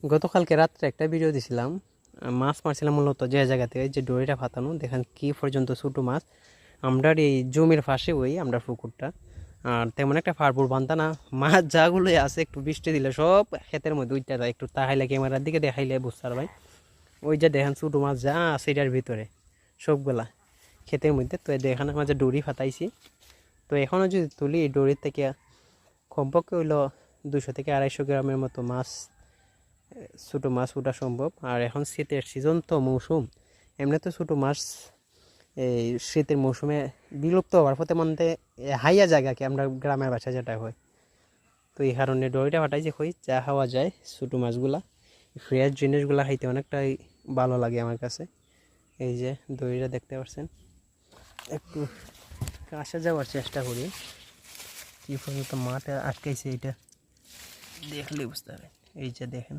গতকালকে রাত্রে একটা ভিডিও দিছিলাম, মাছ মারছিলাম মূলত যে জায়গাতে ওই যে দড়িটা ফাতানো, দেখেন কি পর্যন্ত ছোটো মাছ। আমরা এই জমির পাশে ওই আমরা পুকুরটা, আর তেমন একটা ফারপুর বান্ধা না। মাছ যাগুলোই আছে একটু বৃষ্টি দিলে সব ক্ষেতের মধ্যে উইটা যায়। একটু তাহাইলে ক্যামেরার দিকে দেখাইলে বুঝতে পারবাই। ওই যে দেখেন ছোটো মাছ যা আছে এটার ভিতরে সবগুলা ক্ষেতের মধ্যে। তো দেখানোর মাঝে দড়ি ফাতাইছি। তো এখনও যদি তুলি এই দড়ির থেকে কমপক্ষে হইলো 200 থেকে 250 গ্রামের মতো মাছ, ছোটো মাছ ওঠা সম্ভব। আর এখন শীতের সিজন তো মৌসুম, এমনি তো ছোটো মাছ এই শীতের মৌসুমে বিলুপ্ত হওয়ার পথে মধ্যে হাইয়া জায়গাকে আমরা গ্রামের বাসায় যেটা হয়। তো এই কারণে দড়িটা ফাটাইছে কই যা খাওয়া যায় ছোটো মাছগুলা, ফ্রেশ জিনিসগুলা খাইতে অনেকটাই ভালো লাগে আমার কাছে। এই যে দড়িটা দেখতে পাচ্ছেন, একটু কাছে যাওয়ার চেষ্টা করি। কি পর্যন্ত মাঠে আটকাইছে এটা দেখলে বুঝতে পারবেন। এই যে দেখেন